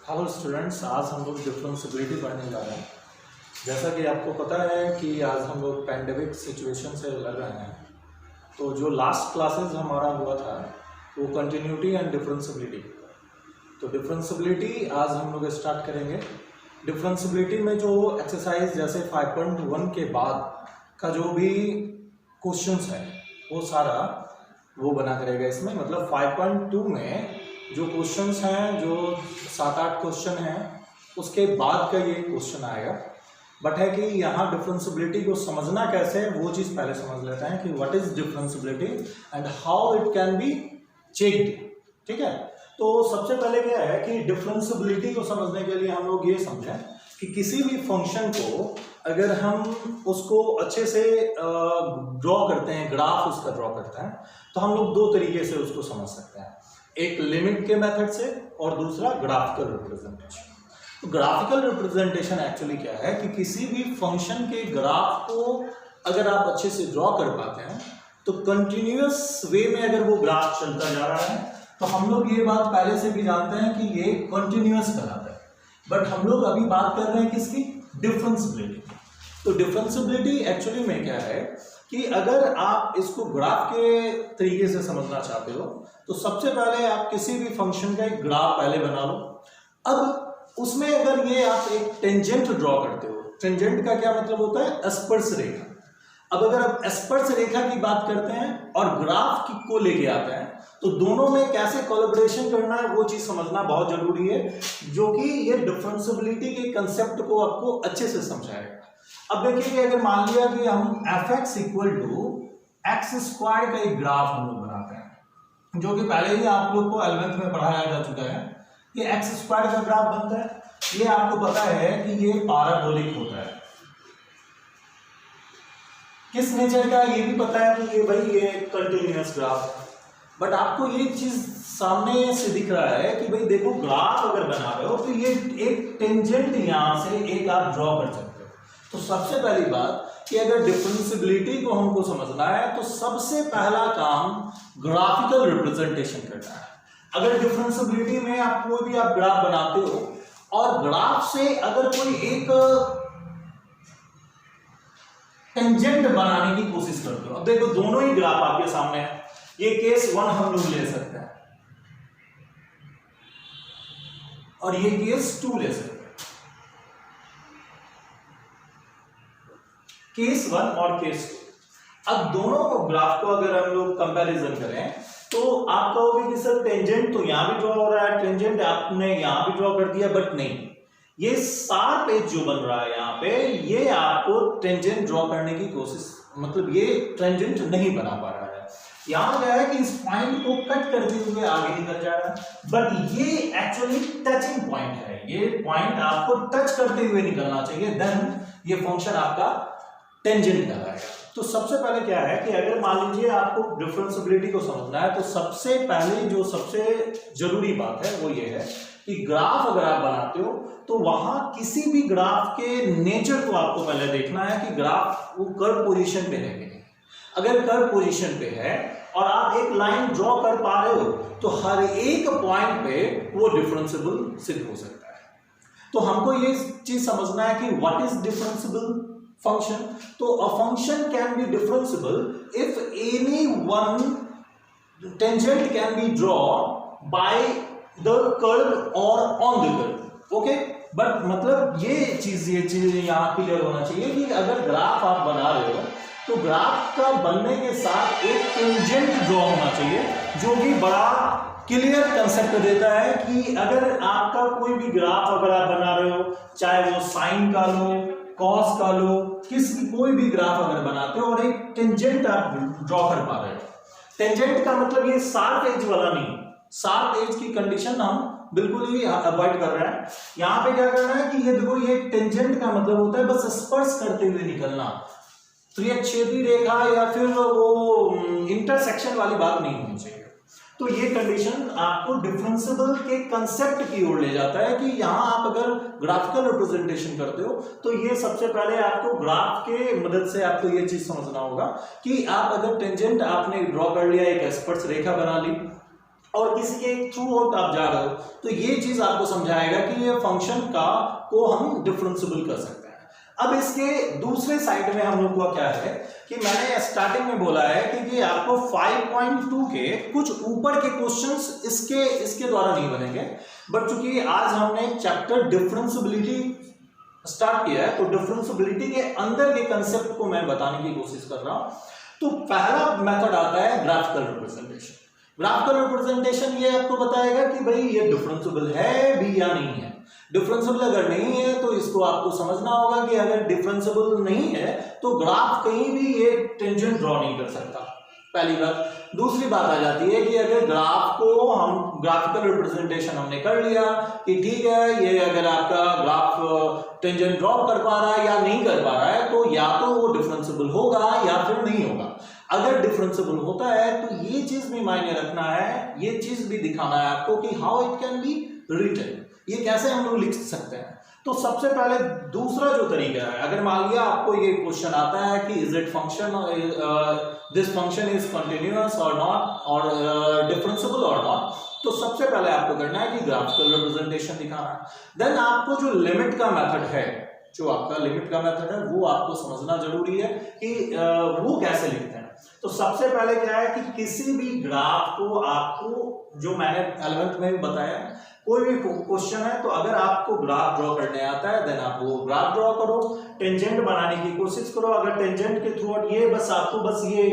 Hello students, आज हम लोग डिफरेंशियबिलिटी पढ़ने जा रहे हैं। जैसा कि आपको पता है कि आज हम लोग पैंडेमिक सिचुएशन से लड़ रहे हैं, तो जो लास्ट क्लासेस हमारा हुआ था वो कंटिन्यूटी एंड डिफरेंशियबिलिटी। तो डिफरेंशियबिलिटी आज हम लोग स्टार्ट करेंगे। डिफरेंशियबिलिटी में जो एक्सरसाइज जैसे 5.1 के बाद का जो भी क्वेश्चंस है वो सारा वो बना करेगा इसमें। मतलब 5.2 में जो क्वेश्चंस हैं, जो 7-8 क्वेश्चन हैं, उसके बाद का ये क्वेश्चन आएगा। बट है कि यहाँ डिफरेंशियबिलिटी को समझना कैसे है वो चीज़ पहले समझ लेते हैं कि what is differentiability and how it can be checked. ठीक है, तो सबसे पहले क्या है कि डिफरेंशियबिलिटी को समझने के लिए हम लोग ये समझें कि किसी भी फंक्शन को अगर हम उसको अच्छे से ड्रॉ करते हैं, ग्राफ उसका ड्रॉ करते हैं, तो हम लोग दो तरीके से उसको समझ सकते हैं। एक लिमिट के मेथड से और दूसरा ग्राफिकल रिप्रेजेंटेशन। तो ग्राफिकल रिप्रेजेंटेशन एक्चुअली क्या है कि किसी भी फंक्शन के ग्राफ को अगर आप अच्छे से ड्रॉ कर पाते हैं तो कंटिन्यूअस वे में अगर वो ग्राफ चलता जा रहा है तो हम लोग ये बात पहले से भी जानते हैं कि ये कंटिन्यूअस कहलाता है। बट हम लोग अभी बात कर रहे हैं किसकी? डिफरेंशियबिलिटी। तो डिफरेंशियबिलिटी एक्चुअली में क्या है कि अगर आप इसको ग्राफ के तरीके से समझना चाहते हो तो सबसे पहले आप किसी भी फंक्शन का एक ग्राफ पहले बना लो। अब उसमें अगर ये आप एक टेंजेंट ड्रॉ करते हो, टेंजेंट का क्या मतलब होता है? स्पर्श रेखा। अब अगर आप स्पर्श रेखा की बात करते हैं और ग्राफ को लेके आते हैं तो दोनों में कैसे कोलैबोरेशन करना है वो चीज समझना बहुत जरूरी है, जो कि ये डिफरेंशियबिलिटी के कंसेप्ट को आपको अच्छे से समझाएगा। अब देखिए कि अगर मान लिया कि हम fx equal to x square का एक ग्राफ हम लोग बनाते हैं, जो कि पहले ही आप लोग को 11th में पढ़ाया जा चुका है। ये एक्स स्क्वायर का ग्राफ बनता है। ये आपको पता है कि ये पैराबोलिक होता है। किस नेचर का ये भी पता है कि ये भाई ये कंटिन्यूअस ग्राफ है। बट आपको ये चीज सामने से दिख रहा है कि भाई देखो, ग्राफ अगर बना रहे हो तो ये एक टेंजेंट यहां से एक आप ड्रॉ कर सकते हो। तो सबसे पहली बात कि अगर डिफरेंशियबिलिटी को हमको समझना है तो सबसे पहला काम ग्राफिकल रिप्रेजेंटेशन करना है। अगर डिफरेंशियबिलिटी में आप कोई भी आप ग्राफ बनाते हो और ग्राफ से अगर कोई एक टेंजेंट बनाने की कोशिश करते हो, अब देखो दोनों ही ग्राफ आपके सामने है। ये केस 1 हम लोग ले सकते हैं और ये केस 2 ले सकते हैं। केस 1 और केस 2। अब दोनों को ग्राफ को अगर हम लोग कंपैरिजन करें तो आप कहोगे कि सर टेंजेंट तो यहां भी ड्रॉ हो रहा है, टेंजेंट आपने यहां भी ड्रॉ कर दिया, बट नहीं, ये शार्प एज जो बन रहा है यहाँ पे, ये आपको टेंजेंट ड्रॉ करने की कोशिश, मतलब ये टेंजेंट नहीं बना पा रहा है। यहां क्या है कि इस पॉइंट को कट करते हुए आगे निकल जा रहा है, बट ये एक्चुअली टचिंग पॉइंट है। ये पॉइंट आपको टच करते हुए निकलना चाहिए, देन ये फंक्शन आपका टेंजेंट कहलाएगा। तो सबसे पहले क्या है कि अगर मान लीजिए आपको डिफरेंशियबिलिटी को समझना है तो सबसे पहले जो सबसे जरूरी बात है वो ये है कि ग्राफ अगर आप बनाते हो तो वहां किसी भी ग्राफ के नेचर को आपको पहले देखना है कि ग्राफ वो कर्व पोजीशन पे है कि नहीं। अगर कर्व पोजीशन पे है और आप एक लाइन ड्रॉ कर पा रहे हो तो हर एक पॉइंट पे वो डिफरेंशियबल सिद्ध हो सकता है। तो हमको ये चीज समझना है कि व्हाट इज डिफरेंशियबल function. तो a function can be differentiable if any one tangent can be drawn by the curve or on the curve. Okay? But मतलब ये चीज यहाँ क्लियर होना चाहिए कि अगर ग्राफ आप बना रहे हो तो ग्राफ का बनने के साथ एक टेंजेंट ड्रॉ होना चाहिए, जो कि बड़ा क्लियर कंसेप्ट देता है कि अगर आपका कोई भी ग्राफ अगर आप बना रहे हो, चाहे वो साइन का लो, कॉस का लो, किसी कोई भी ग्राफ अगर बनाते हो और एक टेंजेंट आप ड्रॉ कर पा रहे हो। टेंजेंट का मतलब ये शार्प एज वाला नहीं, शार्प एज की कंडीशन हम बिल्कुल ही अवॉइड कर रहे हैं। यहां पे क्या करना है कि ये देखो, ये टेंजेंट का मतलब होता है बस स्पर्श करते हुए निकलना। तो ये छेदी रेखा या फिर वो इंटरसेक्शन वाली बात नहीं होनी चाहिए। तो ये कंडीशन आपको डिफरेंशियबल के कंसेप्ट की ओर ले जाता है कि यहां आप अगर ग्राफिकल रिप्रेजेंटेशन करते हो तो ये सबसे पहले आपको ग्राफ के मदद से आपको ये चीज समझना होगा कि आप अगर टेंजेंट आपने ड्रॉ कर लिया, एक स्पर्श रेखा बना ली, और किसी के थ्रू आउट आप जा रहे हो, तो ये चीज आपको समझाएगा कि ये फंक्शन का को हम डिफरेंशिएबल कर सकते हैं। अब इसके दूसरे साइड में हम लोग का क्या है कि मैंने स्टार्टिंग में बोला है कि आपको 5.2 के कुछ ऊपर के क्वेश्चंस इसके द्वारा नहीं बनेंगे, बट चूंकि आज हमने चैप्टर डिफरेंशिएबिलिटी स्टार्ट किया है, तो डिफरेंशिएबिलिटी के अंदर के कंसेप्ट को मैं बताने की कोशिश कर रहा हूं। तो पहला मेथड आता है ग्राफिकल रिप्रेजेंटेशन। ग्राफिकल रिप्रेजेंटेशन ये आपको बताएगा कि भाई ये डिफरेंशिएबल है भी या नहीं है। डिफरेंशिएबल अगर नहीं है तो इसको आपको समझना होगा कि अगर डिफरेंशिएबल नहीं है तो ग्राफ कहीं भी ये टेंजेंट ड्रॉ नहीं कर सकता, पहली बात। दूसरी बात आ जाती है कि अगर ग्राफ को हम ग्राफिकल रिप्रेजेंटेशन हमने कर लिया कि ठीक है ये अगर आपका ग्राफ टेंजेंट ड्रॉ कर पा रहा है या नहीं कर पा रहा है, तो या तो वो डिफरेंशिएबल होगा या फिर नहीं होगा। अगर डिफरेंशिएबल होता है तो ये चीज भी मायने रखना है, ये चीज भी दिखाना है आपको कि how it can be written, ये कैसे हम लोग लिख सकते हैं। तो सबसे पहले दूसरा जो तरीका है, अगर मान लिया आपको ये क्वेश्चन आता है कि is it function this function is continuous और नॉट और डिफरेंशिएबल और नॉट, तो सबसे पहले आपको करना है कि ग्राफिकल रिप्रेजेंटेशन दिखाना है। देन आपको जो लिमिट का मेथड है, जो आपका लिमिट का मेथड है वो आपको समझना जरूरी है कि वो कैसे लिखते हैं। तो सबसे पहले क्या है कि किसी भी ग्राफ को आपको, जो मैंने 11th में भी बताया, कोई भी क्वेश्चन है तो अगर आपको ग्राफ ड्रॉ करने आता है देन आप वो ग्राफ ड्रॉ करो, टेंजेंट बनाने की कोशिश करो। अगर टेंजेंट के थ्रू ये बस आपको बस ये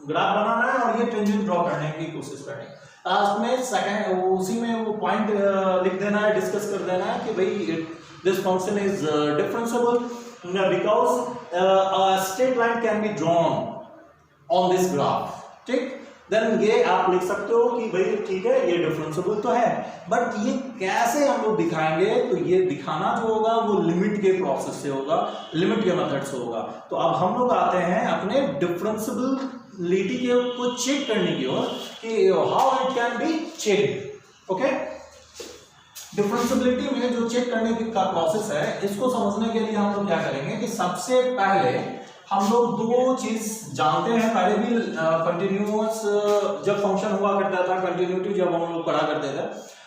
ग्राफ बनाना है और ये टेंजेंट ड्रॉ करने की कोशिश करनी है। लास्ट में सेकंड उसी में वो पॉइंट लिख देना है, डिस्कस कर देना है कि भाई this function is differentiable because a straight line can be drawn on this graph, ठीक। देन ये आप लिख सकते हो कि भाई ठीक है ये डिफरेंशिएबल तो है, बट ये कैसे हम लोग दिखाएंगे, तो ये दिखाना जो होगा वो लिमिट के प्रोसेस से होगा, लिमिट के मेथड से होगा। तो अब हम लोग आते हैं अपने डिफरेंशिएबिलिटी को चेक करने की ओर कि how it can be check. Okay, differentiability में जो चेक करने का प्रोसेस है, इसको समझने के लिए हम लोग क्या करेंगे कि सबसे पहले हम लोग दो चीज जानते हैं। पहले भी कंटिन्यूअस जब फंक्शन हुआ करता था, कंटिन्यूटी जब हम लोग पढ़ा करते थे,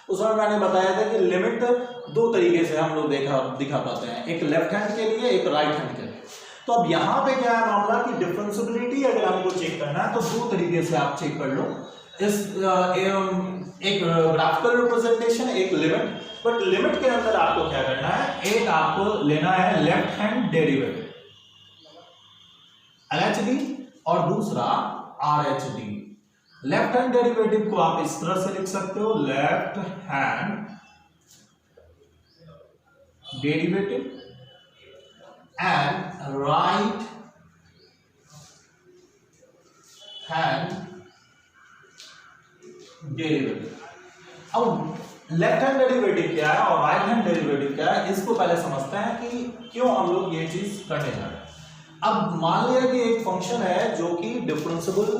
उस समय मैंने बताया था कि लिमिट दो तरीके से हम लोग दिखा पाते हैं, एक लेफ्ट हैंड के लिए, एक राइट हैंड के लिए। तो अब यहाँ पे क्या है मामला कि डिफरेंशिएबिलिटी अगर हमको चेक करना है तो दो तरीके से आप चेक कर लो, एक ग्राफिकल रिप्रेजेंटेशन, एक लिमिट। बट लिमिट के अंदर आपको क्या करना है, एक आपको लेना है लेफ्ट हैंड डेरिवेटिव LHD और दूसरा RHD। लेफ्ट हैंड डेरिवेटिव को आप इस तरह से लिख सकते हो, left hand derivative and right hand derivative. अब लेफ्ट हैंड डेरिवेटिव क्या है और राइट हैंड डेरिवेटिव क्या है, इसको पहले समझते हैं कि क्यों हम लोग ये चीज करने जा रहे हैं। अब मान लिया कि एक फंक्शन है जो कि डिफरेंशिएबल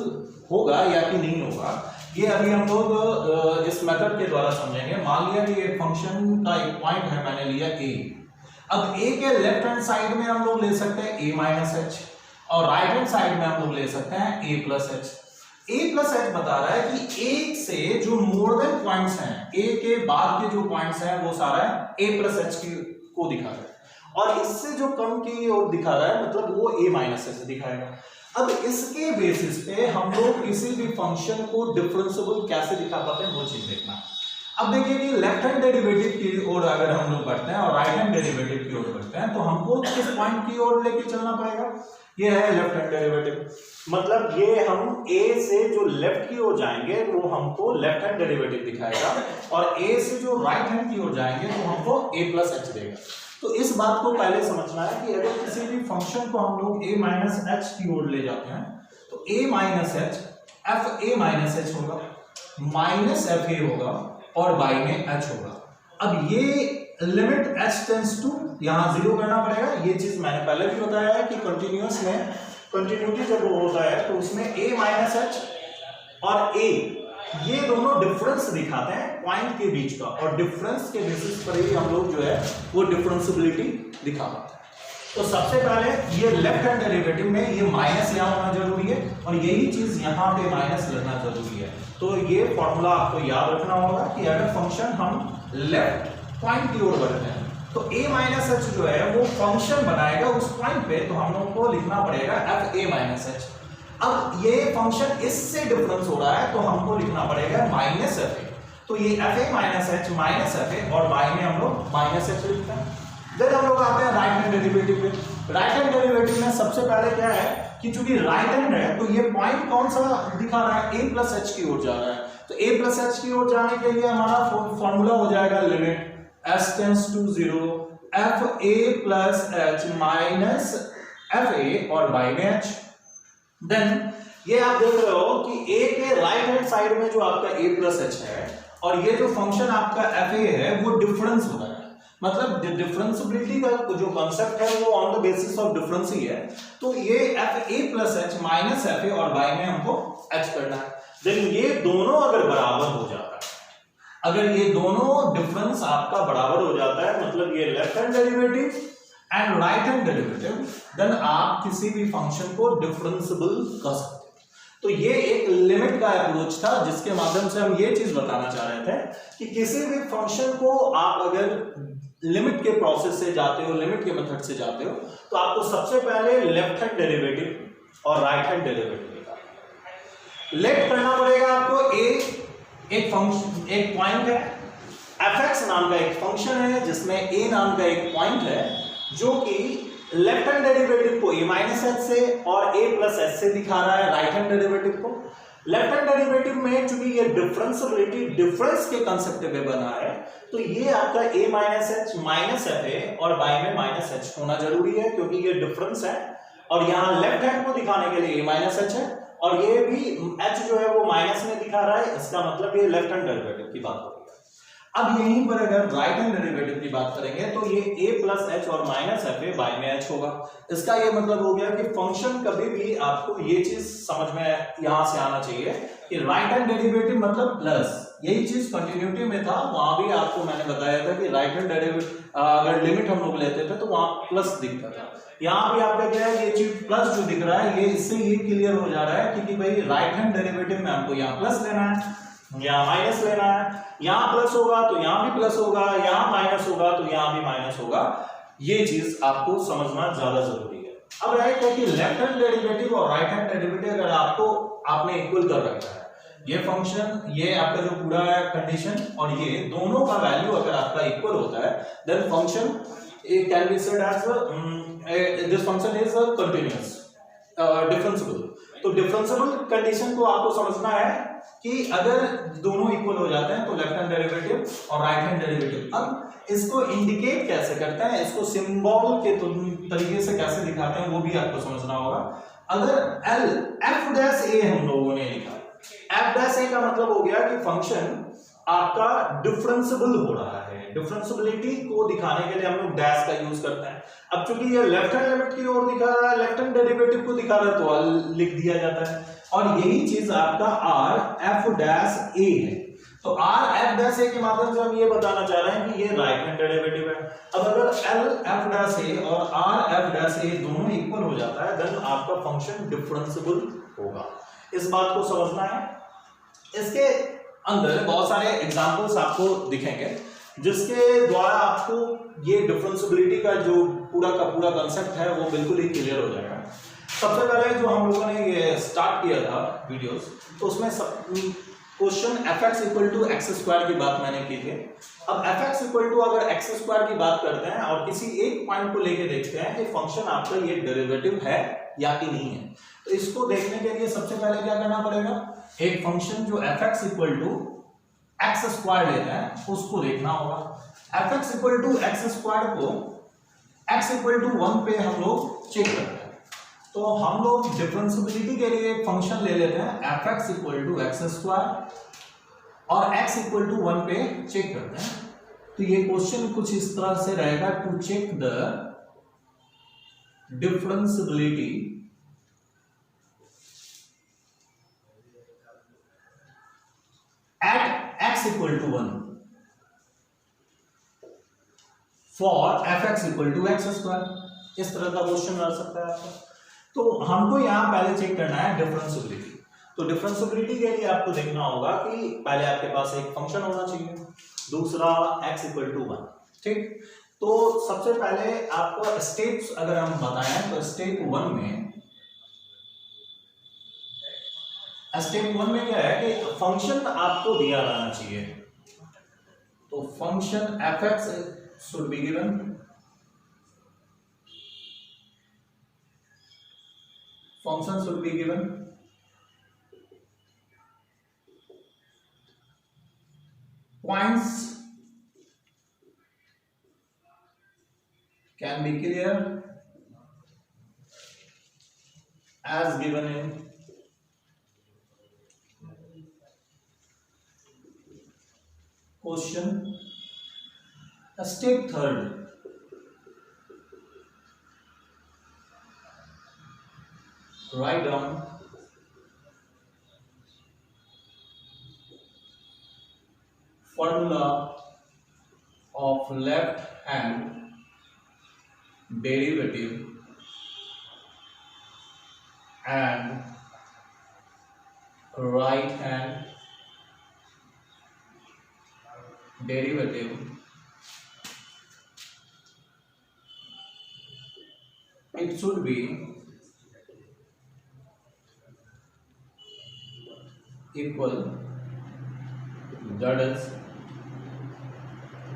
होगा या कि नहीं होगा, ये अभी हम लोग इस मेथड के द्वारा समझेंगे। मान लिया कि एक फंक्शन का एक पॉइंट है, मैंने लिया a। अब a के लेफ्ट हैंड साइड में हम लोग ले सकते हैं a माइनस एच और राइट हैंड साइड में हम लोग ले सकते हैं a plus H. a plus H बता रहा है कि एक से जो मोर देन पॉइंट्स हैं, a के बाद के जो पॉइंट्स हैं वो सारा a प्लस एच को दिखा रहा है, और इससे जो कम की ओर दिखा रहा है मतलब वो a माइनस एच दिखाएगा। अब इसके बेसिस पे हम लोग किसी भी फंक्शन को डिफरेंशिएबल कैसे दिखा पाते हैं वो चीज देखना। अब देखिए कि लेफ्ट हैंड डेरिवेटिव की ओर अगर हम लोग बढ़ते हैं और राइट हैंड डेरिवेटिव की ओर बढ़ते हैं तो हमको किस पॉइंट की ओर लेके चलना पड़ेगा, ये है लेफ्ट हैंड डेरिवेटिव। मतलब ये हम a से जो लेफ्ट की ओर जाएंगे वो हमको लेफ्ट हैंड डेरिवेटिव दिखाएगा, और a से जो राइट हैंड की ओर जाएंगे वो हमको a प्लस एच देगा। तो इस बात को पहले समझना है कि अगर किसी भी फंक्शन को हम लोग a माइनस एच की ओर ले जाते हैं तो a minus H F A minus H होगा, माइनस एफ ए होगा और बाई में h होगा। अब ये लिमिट h टेंड्स टू यहाँ 0 करना पड़ेगा। ये चीज मैंने पहले भी बताया है कि कंटिन्यूअस में कंटिन्यूटी जब वो होता है तो उसमें a माइनस एच और a ये दोनों डिफरेंस दिखाते हैं पॉइंट के बीच का, और डिफरेंस के बेसिस पर ही हम लोग जो है वो डिफरेंशिएबिलिटी दिखा पाते हैं। तो सबसे पहले ये लेफ्ट हैंड डेरिवेटिव में ये माइनस यहाँ होना जरूरी है और यही चीज यहाँ पे माइनस लगना जरूरी है। तो ये फॉर्मूला आपको याद रखना होगा कि अगर फंक्शन हम लेफ्ट पॉइंट की ओर बढ़ते हैं तो a माइनस एच जो है वो फंक्शन बनाएगा उस पॉइंट पे, तो हम लोग को लिखना पड़ेगा एफ ए माइनस एच। अब ये फंक्शन इससे डिफरेंस हो रहा है तो हमको लिखना पड़ेगा माइनस एफ ए। तो ये एफ ए माइनस एच और बाय में हम लोग माइनस एच लिखते हैं। देन हम लोग आते हैं राइट हैंड डेरिवेटिव पे। राइट हैंड डेरिवेटिव में सबसे पहले क्या है कि चूंकि राइट हैंड है तो ये पॉइंट कौन सा दिखा रहा है, a प्लस एच की ओर जा रहा है। तो a प्लस एच की ओर जाने के लिए हमारा फॉर्मूला हो जाएगा limit s tends to 0 f A plus H minus F A और बाय में h। देन ये आप देख रहे हो कि a के राइट हैंड साइड में जो आपका a प्लस एच है और ये जो फंक्शन आपका एफ ए है वो डिफरेंस हो रहा है, मतलब डिफरेंशिएबिलिटी का जो कांसेप्ट है वो on the basis of difference ही है। तो ये F A plus H minus F A और बाय में हमको एच करना है। देन ये दोनों अगर बराबर हो जाता है, अगर ये दोनों डिफरेंस आपका बराबर हो जाता है, मतलब ये left hand derivative and right hand derivative, then आप किसी भी फंक्शन को डिफरेंशिएबल कर सकते हैं। तो ये एक लिमिट का अप्रोच था जिसके माध्यम से हम ये चीज बताना चाह रहे थे कि किसी भी फंक्शन को आप अगर लिमिट के प्रोसेस से जाते हो, लिमिट के मेथड से जाते हो, तो आपको सबसे पहले लेफ्ट हैंड डेरिवेटिव और राइट हैंड डेरिवेटिव निकालना। लेट करना पड़ेगा आपको एक फंक्शन, एक पॉइंट है fx नाम का एक फंक्शन है जिसमें a नाम का एक पॉइंट है जो कि लेफ्ट हैंड डेरिवेटिव को a माइनस एच से और a प्लस एच से दिखा रहा है राइट हैंड डेरिवेटिव को। लेफ्ट हैंड डेरिवेटिव में चूंकि ये डिफरेंशिएबिलिटी डिफरेंस के कांसेप्ट पे बना है तो ये आपका a minus H minus F A और बाय में माइनस एच होना जरूरी है क्योंकि ये डिफरेंस है और यहाँ लेफ्ट हैंड को दिखाने के लिए a माइनस एच है और ये भी h जो है वो माइनस में दिखा रहा है, इसका मतलब ये लेफ्ट हैंड डेरिवेटिव की बात हो रही है। अब यहीं पर अगर राइट हैंड डेरिवेटिव की बात करेंगे तो ये a प्लस एच और माइनस एफ ए बाय में h होगा। इसका ये मतलब हो गया कि फंक्शन कभी भी आपको ये चीज समझ में यहां से आना चाहिए कि राइट हैंड डेरिवेटिव मतलब प्लस, यही चीज कंटिन्यूटी में था, वहां भी आपको मैंने बताया था कि राइट हैंड डेरिवेटिव अगर लिमिट हम लोग लेते थे तो वहां प्लस दिखता था। यहाँ भी आपका क्या है, ये चीज प्लस जो दिख रहा है ये इससे ये क्लियर हो जा रहा है कि भाई राइट हैंड डेरिवेटिव में हमको यहाँ प्लस लेना है, यहाँ माइनस लेना है, यहाँ प्लस होगा तो यहाँ भी प्लस होगा, यहाँ माइनस होगा तो यहाँ भी माइनस होगा। ये चीज आपको समझना ज्यादा जरूरी है। अब राइट है कि लेफ्ट हैंड डेरिवेटिव और राइट हैंड डेरिवेटिव अगर आपने इक्वल कर रखा है, ये फंक्शन, ये आपका जो पूरा है कंडीशन और ये दोनों का वैल्यू अगर आपका इक्वल होता है then function can be said as this function is continuous differentiable. तो डिफरेंशिएबल कंडीशन को आपको समझना है कि अगर दोनों इक्वल हो जाते हैं तो लेफ्ट हैंड डेरिवेटिव और राइट हैंड डेरिवेटिव। अब इसको इंडिकेट कैसे करते हैं, इसको सिंबल के तरीके से कैसे दिखाते हैं वो भी आपको समझना होगा। अगर एल एफ डैश ए हम लोगों ने लिखा, एफ डैश ए का मतलब हो गया कि फंक्शन आपका डिफरेंशिएबल हो रहा है। डिफरेंशिएबिलिटी को दिखाने के लिए हम लोग डैश का यूज करते हैं। अब चूंकि ये लेफ्ट हैंड लिमिट की ओर दिखा रहा है, लेफ्ट हैंड डेरिवेटिव को दिखा रहा है तो लिख दिया जाता है और यही चीज आपका आर एफ डैश ए है। तो आर एफ डैश ए के माध्यम से हम ये बताना चाह रहे हैं कि ये राइट हैंड डेरिवेटिव है। अब अगर एल एफ डैश ए और आर एफ डैश ए दोनों इक्वल हो जाता है देन आपका फंक्शन डिफरेंशिएबल होगा। इस बात को समझना है। इसके अंदर बहुत सारे एग्जांपल्स आपको दिखेंगे जिसके द्वारा आपको ये डिफरेंशिएबिलिटी का जो पूरा का पूरा कांसेप्ट है वो बिल्कुल ही क्लियर हो जाएगा। सबसे पहले जो हम लोगों ने ये स्टार्ट किया था वीडियोस, तो उसमें question fx equal to x square की बात मैंने की थी। अब fx इक्वल टू अगर एक्स स्क्वायर की बात करते हैं और किसी एक पॉइंट को लेके देखते हैं कि फंक्शन आपका ये डेरिवेटिव है या कि नहीं है, तो इसको देखने के लिए सबसे पहले क्या करना पड़ेगा, एक फंक्शन जो fx equal to x square लेता है उसको देखना होगा। fx equal to x square को x इक्वल टू 1 पे हम लोग चेक करते हैं। तो हम लोग डिफरेंशिएबिलिटी के लिए एक फंक्शन ले लेते हैं fx equal to x square और x इक्वल टू 1 पे चेक करते हैं। तो ये क्वेश्चन कुछ इस तरह से रहेगा, to check the differentiability at x equal to 1 for fx equal to x square। इस तरह का क्वेश्चन आ सकता है आपका। तो हमको यहाँ पहले चेक करना है डिफरेंशिएबिलिटी। तो डिफरेंशिएबिलिटी के लिए आपको देखना होगा कि पहले आपके पास एक फंक्शन होना चाहिए, दूसरा x = 1, ठीक। तो सबसे पहले आपको स्टेप्स अगर हम बताएं तो स्टेप 1 में क्या है कि फंक्शन आपको दिया रहना चाहिए। तो function f(x) should be given, function should be given, points can be clear as given in question. Step 3, write down formula of left hand derivative and right hand derivative. It should be equal, that is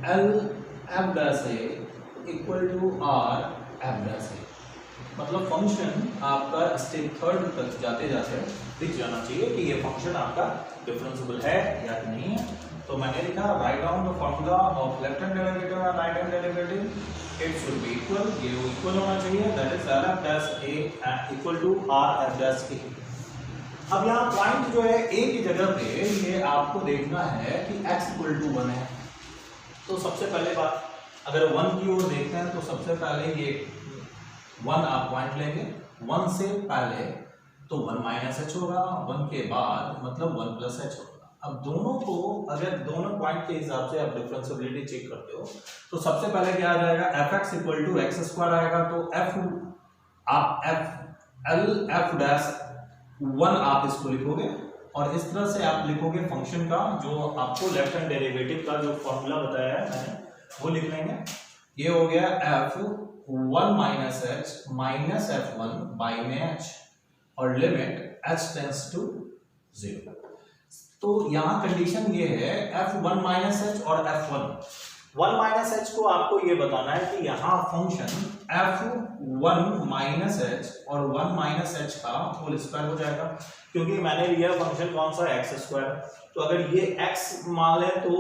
L f dash a equal to R f dash a। मतलब function आपका step 3 तक जाते जाते दिख जाना चाहिए कि ये फंक्शन आपका डिफरेंशिएबल है या नहीं है। तो मैंने लिखा right down the formula of left hand derivative और right hand derivative, it should be equal, ये इक्वल होना चाहिए, that is L f dash a equal to R f dash a। अब यहाँ पॉइंट जो है a की जगह पे ये आपको देखना है कि x = 1 है। तो सबसे पहले बात, अगर 1 की ओर देखते हैं तो सबसे पहले ये 1 आप पॉइंट लेंगे, 1 से पहले तो 1 - h होगा, 1 के बाद मतलब 1 + h होगा। अब दोनों को अगर दोनों पॉइंट के हिसाब से आप डिफरेंशिएबिलिटी चेक करते हो तो सबसे पहले क्या आ जाएगा, f(x) = x² आएगा। तो L f dash 1 आप इसको लिखोगे और इस तरह से आप लिखोगे फंक्शन का जो आपको लेफ्ट हैंड डेरिवेटिव का जो फॉर्मूला बताया है मैंने वो लिख लेंगे। ये हो गया f(1 - h - f1 by में h) और लिमिट h टेंड्स टू 0। तो यहाँ कंडीशन ये है f(1 - h) और f1। 1 - h को आपको ये बताना है कि यहाँ फंक्शन f(1 - h) और 1 - h का होल स्क्वायर हो जाएगा, क्योंकि मैंने लिया फंक्शन कौन सा, x²। तो अगर ये x मान लें तो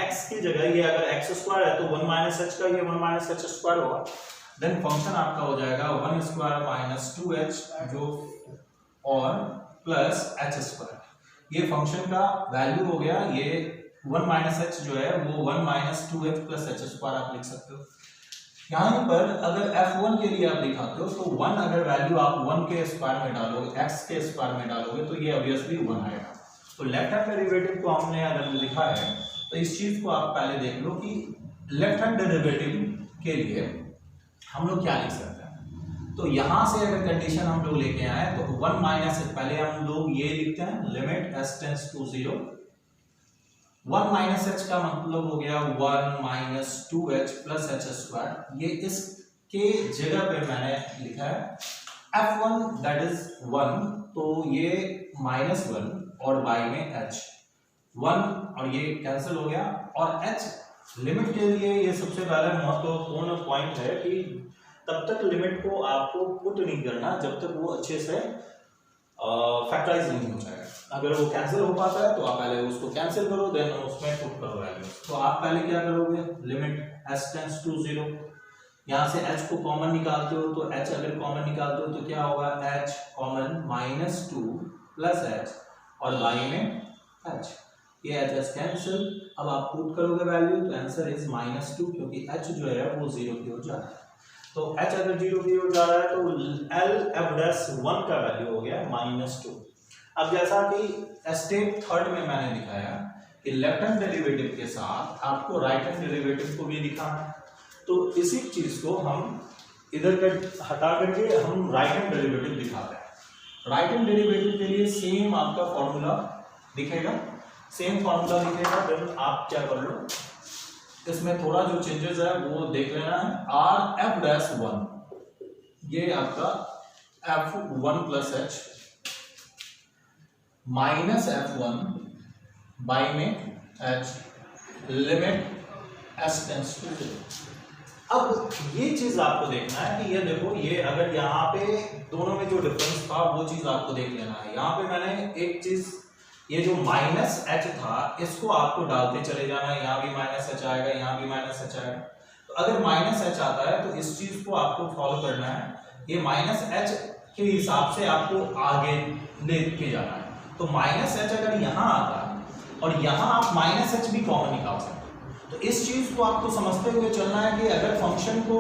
x की जगह ये अगर x² है तो 1 - h का ये 1 - h² होगा। देन फंक्शन आपका हो जाएगा 1² - 2h जो और प्लस h²। ये फंक्शन का वैल्यू हो गया। ये 1 - h जो है वो 1 - 2h + h² आप लिख सकते हो। यहाँ पर अगर f1 के लिए आप दिखाते हो तो 1 अगर वैल्यू आप 1 के स्क्वायर में डालोगे, x के स्क्वायर में डालोगे तो ये ऑब्वियसली 1 आएगा। तो लेफ्ट हैंड डेरिवेटिव को हमने अगर लिखा है तो इस चीज को आप पहले देख लो कि लेफ्ट हैंड डेरिवेटिव के लिए हम लोग क्या लिख सकते हैं। तो यहाँ से अगर कंडीशन हम लोग लेके आए तो 1 - h पहले हम लोग ये लिखते हैं, limit h tends to 0। 1 - h का मतलब हो गया 1 - 2h + h²। ये इसके जगह पे मैंने लिखा है f1 दैट इज 1, तो ये -1 और बाय में h 1 और ये कैंसिल हो गया। और h लिमिट के लिए ये सबसे पहला महत्वपूर्ण पॉइंट है कि तब तक लिमिट को आपको पुट नहीं करना जब तक वो अच्छे से फैक्टराइज नहीं हो जाएगा। अगर वो कैंसिल हो पाता है तो आप पहले उसको कैंसिल करो, देन उसमें पुट करो वैल्यू। तो आप पहले क्या करोगे, लिमिट h टेंड्स टू 0, यहाँ से h को कॉमन निकालते हो तो h अगर कॉमन निकालते हो तो क्या होगा, h कॉमन -2 + h और बाई में h, ये h कैंसिल। अब आप पुट करोगे वैल्यू तो आंसर इज -2, क्योंकि h जो है वो 0 की ओर जा रहा है। तो h अगर 0 की ओर जा रहा है तो L f dash 1 का वैल्यू हो गया -2। अब जैसा कि स्टेप 3 में मैंने दिखाया कि लेफ्ट हैंड डेरिवेटिव के साथ आपको राइट हैंड डेरिवेटिव को भी दिखाना है, तो इसी चीज को हम इधर का हटा करके हम राइट हैंड डेरिवेटिव दिखाते हैं। राइट हैंड डेरिवेटिव के लिए सेम आपका फॉर्मूला दिखेगा, सेम फॉर्मूला दिखेगा। देन आप क्या कर लो, इसमें थोड़ा जो चेंजेस है वो देख लेना है। आर एफ डैश 1, ये आपका f1 plus H minus f1 by में h limit s tends to 0। अब ये चीज आपको देखना है कि ये देखो, ये अगर यहाँ पे दोनों में जो डिफरेंस था वो चीज आपको देख लेना है। यहाँ पे मैंने एक चीज, ये जो माइनस एच था इसको आपको डालते चले जाना है। यहाँ भी माइनस एच आएगा, यहाँ भी माइनस एच आएगा। तो अगर माइनस एच आता है तो इस चीज को आपको फॉलो करना है, ये माइनस एच के हिसाब से आपको आगे लेके जाना है। तो माइनस एच अगर यहाँ आता है और यहाँ आप माइनस एच भी कॉमन निकाल सकते हो। तो इस चीज को आपको समझते हुए चलना है कि अगर फंक्शन को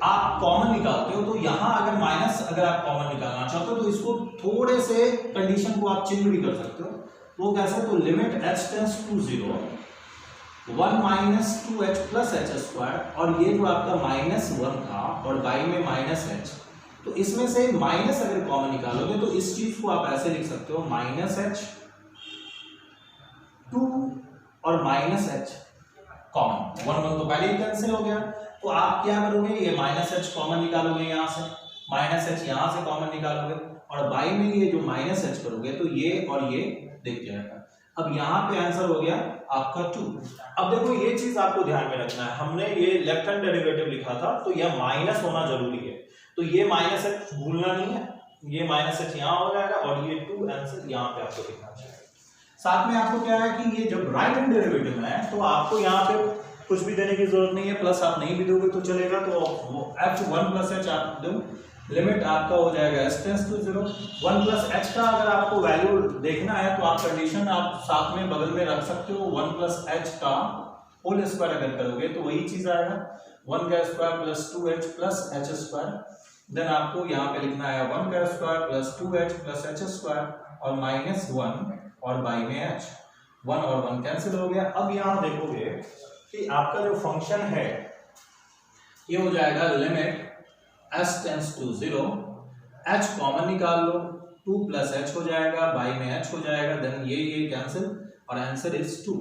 आप कॉमन निकालते हो तो यहाँ अगर माइनस अगर आप कॉमन निकालना चाहते हो तो इसको थोड़े से कंडीशन को आप चेंज भी कर सकते हो। वो कैसे, तो limit h tends to 0 1 minus 2h plus h square, और ये जो आपका माइनस 1 था और बाई में माइनस एच, तो इसमें से माइनस अगर कॉमन निकालोगे तो इस चीज को आप ऐसे लिख सकते हो माइनस एच 2 और माइनस एच कॉमन, 1 तो पहले ही कैंसिल हो गया। तो आप क्या करोगे, ये माइनस एच कॉमन निकालोगे, यहाँ से माइनस एच यहाँ से कॉमन निकालोगे और बाई में ये जो माइनस एच करोगे तो ये और ये दिख जाएगा। अब यहाँ पे आंसर हो गया आपका 2। अब देखो ये चीज आपको ध्यान में रखना है, हमने ये लेफ्ट हैंड डेरिवेटिव लिखा था तो यह माइनस होना जरूरी है। तो ये माइनस एच भूलना नहीं है, ये माइनस एच यहाँ हो जाएगा और ये 2 आंसर यहाँ पे आपको दिखना चाहिए। साथ में आपको क्या है कि ये जब राइट हैंड डेरिवेटिव है तो आपको यहाँ पे कुछ भी देने की जरूरत नहीं है, प्लस आप नहीं भी दोगे तो चलेगा। तो वो f1 प्लस एच आप दो, लिमिट आपका हो जाएगा s tends to 0। 1 plus h का अगर आपको वैल्यू देखना है तो आप कंडीशन आप साथ में बगल में रख सकते हो। 1 प्लस एच का होल स्क्वायर अगर करोगे तो वही चीज आएगा, 1 का square plus 2h plus h square. Then आपको यहाँ पे लिखना है 1 का square plus 2h plus h square और माइनस 1 और बाई में h, 1 और 1 कैंसिल हो गया। अब यहाँ देखोगे कि आपका जो फंक्शन है ये हो जाएगा limit s tends to 0, h common निकाल लो, 2 प्लस h हो जाएगा, बाई में h हो जाएगा, देन ये कैंसिल और आंसर इज 2।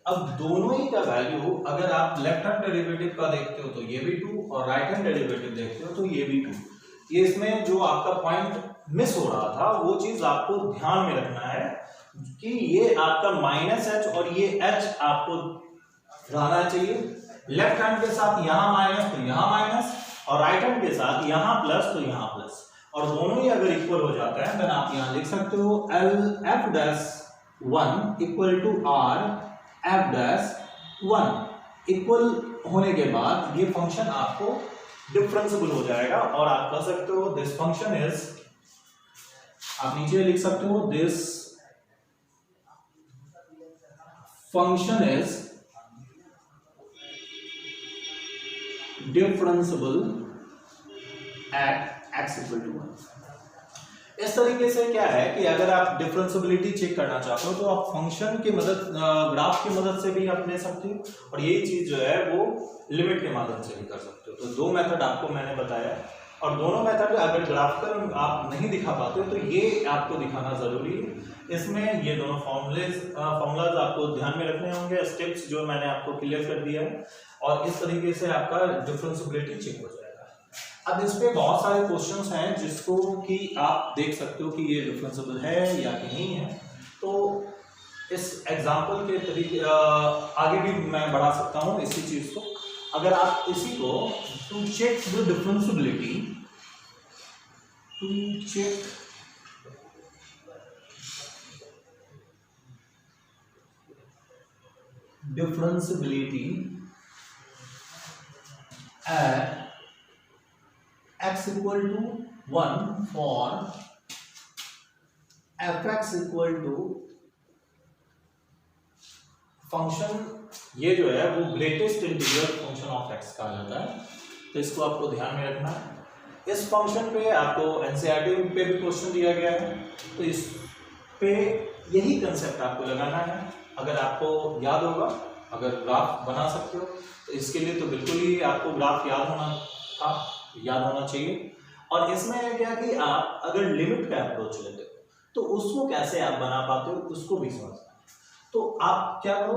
अब दोनों ही का वैल्यू अगर आप लेफ्ट हैंड डेरिवेटिव का देखते हो तो ये भी 2 और राइट हैंड डेरिवेटिव देखते हो तो ये भी 2। ये इसमें जो आपका पॉइंट मिस हो रहा था वो चीज आपको ध्यान में रखना है कि ये आपका माइनस एच और ये एच आपको रहना चाहिए। लेफ्ट हैंड के साथ यहाँ माइनस तो यहाँ माइनस, और राइट हैंड के साथ यहाँ प्लस तो यहाँ प्लस, और दोनों ही अगर इक्वल हो जाता है तो आप यहाँ लिख सकते हो L F dash 1 equal to R F dash 1। Equal होने के बाद ये फंक्शन आपको डिफरेंशिएबल हो जाएगा और आप कह सकते हो दिस फंक्शन इज, आप नीचे लिख सकते हो this function is differentiable at x equal to 1। इस तरीके से क्या है कि अगर आप डिफरेंशिएबिलिटी चेक करना चाहते हो तो आप फंक्शन की मदद, ग्राफ की मदद से भी आप ले सकते हो और यही चीज जो है वो लिमिट के माध्यम से भी कर सकते हो। तो 2 मेथड आपको मैंने बताया और दोनों मेथड अगर ग्राफिकल आप नहीं दिखा पाते हो तो ये आपको दिखाना जरूरी है। इसमें ये दोनों फॉर्मूलाज आपको ध्यान में रखने होंगे, स्टेप्स जो मैंने आपको क्लियर कर दिया है, और इस तरीके से आपका डिफरेंशिएबिलिटी चेक हो जाएगा। अब इस पे बहुत सारे क्वेश्चंस हैं जिसको कि आप देख सकते हो कि ये डिफरेंशिएबल है या कि नहीं है। तो इस एग्जांपल के तरीके आगे भी मैं बढ़ा सकता हूँ इसी चीज को। अगर आप इसी को to check the differentiability, to check differentiability at x equal to 1 for fx equal to function, ये जो है वो greatest integral function of x कहा जाता है। तो इसको आपको ध्यान में रखना है। इस फंक्शन पे आपको एनसीईआरटी पे भी क्वेश्चन दिया गया है तो इस पे यही कंसेप्ट आपको लगाना है। अगर आपको याद होगा, अगर ग्राफ बना सकते हो तो इसके लिए तो बिल्कुल ही आपको ग्राफ याद होना था। याद होना चाहिए। और इसमें है क्या कि आप अगर लिमिट का अप्रोच लेते हो तो उसको कैसे आप बना पाते हो उसको भी समझना है। तो आप क्या करो,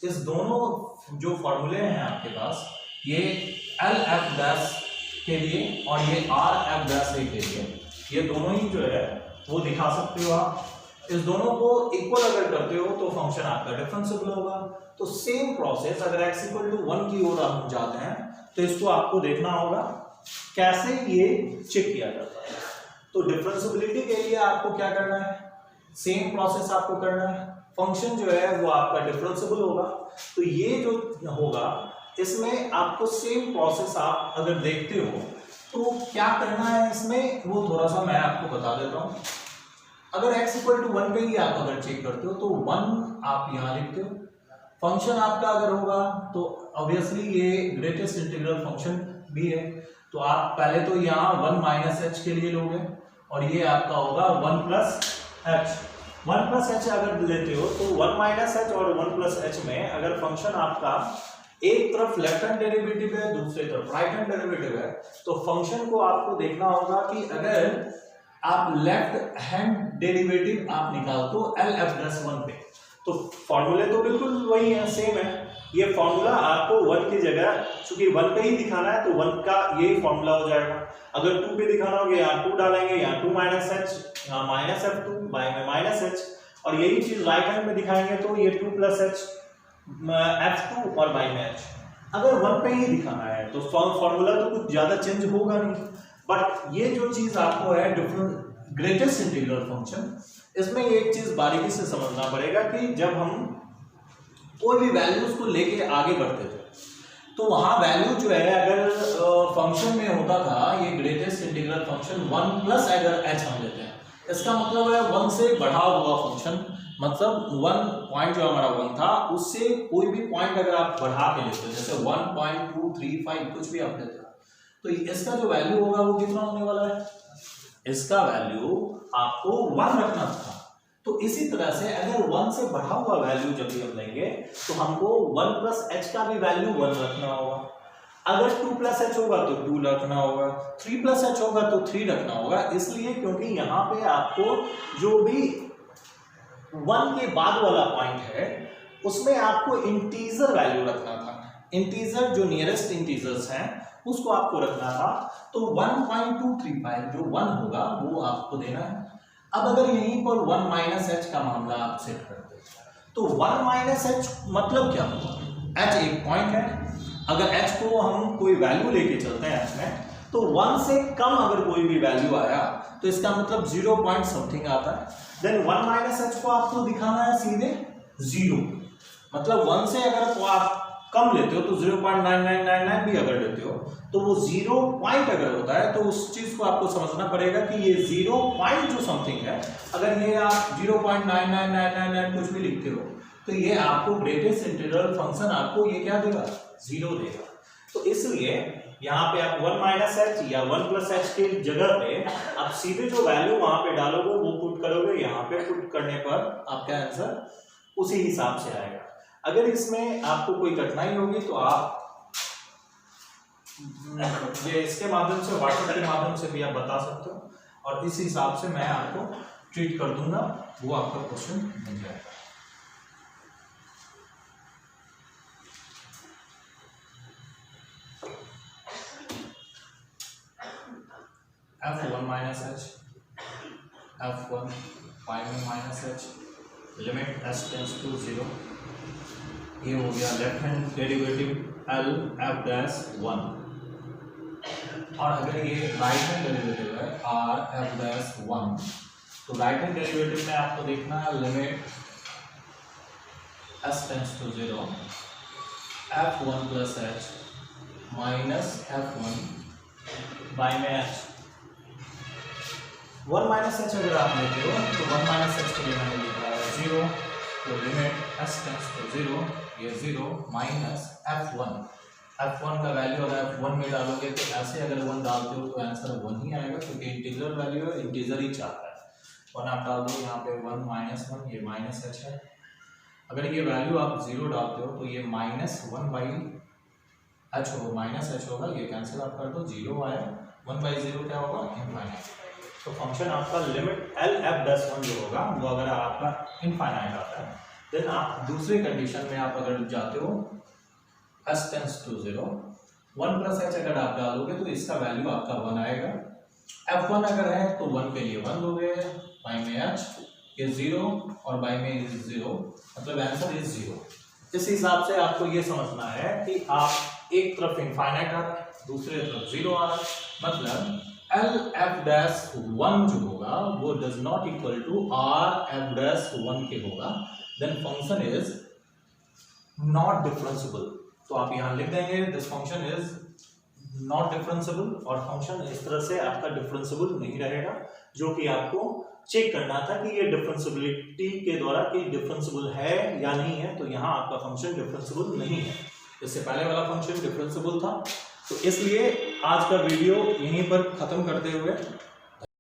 इस दोनों जो फॉर्मूले हैं आपके पास, ये एल एफ डैश के लिए और ये आर एफ डैश ए के लिए, ये दोनों ही जो है वो दिखा सकते हो आप। इस दोनों को इक्वल अगर करते हो तो फंक्शन आपका डिफरेंशिएबल होगा। तो सेम प्रोसेस अगर x इक्वल टू 1 की ओर हम जाते हैं तो इसको आपको देखना होगा कैसे ये चेक किया जाता है। तो डिफरेंशिएबिलिटी के लिए आपको क्या करना है, सेम प्रोसेस आपको करना है। फंक्शन जो है वो आपका डिफरेंशिएबल होगा, तो ये जो होगा इसमें आपको सेम प्रोसेस आप अगर देखते हो तो क्या करना है इसमें वो थोड़ा सा मैं आपको बता देता हूँ। अगर x इक्वल टू 1 पे ही आप अगर चेक करते हो तो 1 आप यहाँ लिखते हो। फंक्शन आपका अगर होगा तो ऑब्वियसली ये ग्रेटेस्ट इंटीग्रल फंक्शन भी है, तो आप पहले तो यहाँ 1 माइनस एच के लिए लोगे और ये आपका होगा 1 प्लस एच। 1 प्लस एच अगर लेते हो तो 1 माइनस एच और 1 प्लस एच में अगर फंक्शन आपका एक तरफ लेफ्ट हैंड डेरिवेटिव है दूसरी तरफ राइट हैंड डेरिवेटिव है, तो फंक्शन को आपको देखना होगा कि अगर आप लेफ्ट हैंड डेरिवेटिव आप निकालते हो एल एफ डैश 1 पे, तो फॉर्मूले तो बिल्कुल वही है, सेम है। ये फॉर्मूला आपको 1 की जगह चूंकि 1 पे ही दिखाना है तो 1 का यही फॉर्मूला हो जाएगा। अगर 2 पे दिखाना होगा यहाँ 2 डालेंगे, यहाँ 2 माइनस एच, यहाँ माइनस एफ 2 बाई में माइनस एच, और यही चीज राइट हैंड में दिखाएंगे तो ये 2 प्लस एच एफ 2 और बाई में एच। अगर 1 पे ही दिखाना है तो फॉर्मूला तो कुछ ज्यादा चेंज होगा नहीं, बट ये जो चीज आपको है डिफरेंट ग्रेटेस्ट इंटीग्रल फंक्शन, इसमें एक चीज बारीकी से समझना पड़ेगा कि जब हम कोई भी वैल्यूज को लेके आगे बढ़ते थे तो वहां वैल्यू जो है अगर फंक्शन में होता था ये ग्रेटेस्ट इंटीग्रल फंक्शन 1 प्लस अगर एच हम लेते हैं, इसका मतलब है 1 से बढ़ा हुआ फंक्शन, मतलब 1 पॉइंट जो हमारा 1 था उससे कोई भी पॉइंट अगर आप बढ़ा के लेते हो, जैसे 1.235 कुछ भी आप लेते हो, तो इसका जो वैल्यू होगा वो कितना होने वाला है, इसका वैल्यू आपको 1 रखना था। तो इसी तरह से अगर 1 से बढ़ा हुआ वैल्यू जब भी हम लेंगे तो हमको 1 प्लस एच का भी वैल्यू 1 रखना होगा। अगर 2 प्लस एच होगा तो 2 रखना होगा, 3 प्लस एच होगा तो 3 रखना होगा, इसलिए क्योंकि यहाँ पे आपको जो भी 1 के बाद वाला पॉइंट है उसमें आपको इंटीजर वैल्यू रखना था। इंटीजर जो नियरेस्ट इंटीजर्स हैं उसको आपको रखना था, तो 1.235 जो 1 होगा वो आपको देना है। अब अगर यहीं पर 1 माइनस एच का मामला आप सेट करते हैं तो 1 माइनस एच मतलब क्या होगा, एच एक पॉइंट है, अगर एच को हम कोई वैल्यू लेके चलते हैं एच में तो 1 से कम अगर कोई भी वैल्यू आया तो इसका मतलब 0 पॉइंट समथिंग आता है। देन 1 माइनस एच को आपको दिखाना है सीधे 0, मतलब 1 से अगर तो आप कम लेते हो तो 0.9999 भी अगर लेते हो तो वो 0 पॉइंट अगर होता है तो उस चीज को आपको समझना पड़ेगा कि ये 0 पॉइंट जो समथिंग है, अगर ये आप 0.99999 कुछ भी लिखते हो तो ये आपको ग्रेटेस्ट इंटीग्रल फंक्शन आपको ये क्या देगा, 0 देगा। तो इसलिए यहाँ पे आप 1 माइनस एच या 1 प्लस एच की जगह पे आप सीधे जो वैल्यू वहां पे डालोगे वो पुट करोगे, यहाँ पे पुट करने पर आपका आंसर उसी हिसाब से आएगा। अगर इसमें आपको कोई कठिनाई होगी तो आप ये इसके माध्यम से व्हाट्सएप के माध्यम से भी आप बता सकते हो और इस हिसाब से मैं आपको ट्रीट कर दूंगा, वो आपका क्वेश्चन बन जाएगा। F1 minus H F1 by में minus h limit s tends to 0, ये हो गया left hand derivative L F dash 1, और अगर ये राइट हैंड डेरिवेटिव है R F डैश 1, तो राइट हैंड डेरिवेटिव में आपको देखना है limit s tends to 0 F1 plus H minus F1 by में h। 1 माइनस एच अगर आप लेते हो तो 1 माइनस एच के लिए मैंने लिखा है 0, तो लिमिट s टेंड्स टू 0, ये 0 माइनस F1 का वैल्यू अगर आप 1 में डालोगे तो ऐसे अगर 1 डालते हो तो आंसर 1 ही आएगा, क्योंकि इंटीग्रल वैल्यू है, इंटीजर ही चाहता है। 1 आप डाल दो यहाँ पे 1 माइनस 1, ये माइनस एच है। अगर ये वैल्यू आप 0 डालते हो तो ये माइनस 1 बाई एच हो माइनस एच होगा, ये कैंसिल आप कर दो, 0 आया, 1/0 क्या होगा, इनफाइनाइट। तो फंक्शन आपका लिमिट एल एफ डैश 1 जो होगा वो अगर आपका इनफाइनाइट आता है, देन आप दूसरी कंडीशन में आप अगर जाते हो s tends to 0, 1 plus h अगर आप डालोगे तो इसका वैल्यू आपका 1 आएगा। f1 अगर है तो 1 के लिए 1 लोगे, y में h इज 0 और y में इज 0, मतलब आंसर इज 0। इस हिसाब से आपको ये समझना है कि आप एक तरफ इनफाइनाइट आ रहा है, दूसरी तरफ 0 आ रहा है, मतलब एल एफ डैश 1 जो होगा वो does not equal to R F dash 1 के होगा, then function is not differentiable. तो आप यहां लिख देंगे this function is not differentiable, और फंक्शन इस तरह से आपका डिफरेंशिएबल नहीं रहेगा, जो कि आपको चेक करना था कि ये डिफरेंशिएबिलिटी के द्वारा कि डिफरेंशिएबल है या नहीं है। तो यहाँ आपका फंक्शन डिफरेंशिएबल नहीं है, इससे पहले वाला फंक्शन डिफरेंशिएबल था। तो इसलिए आज का वीडियो यहीं पर खत्म करते हुए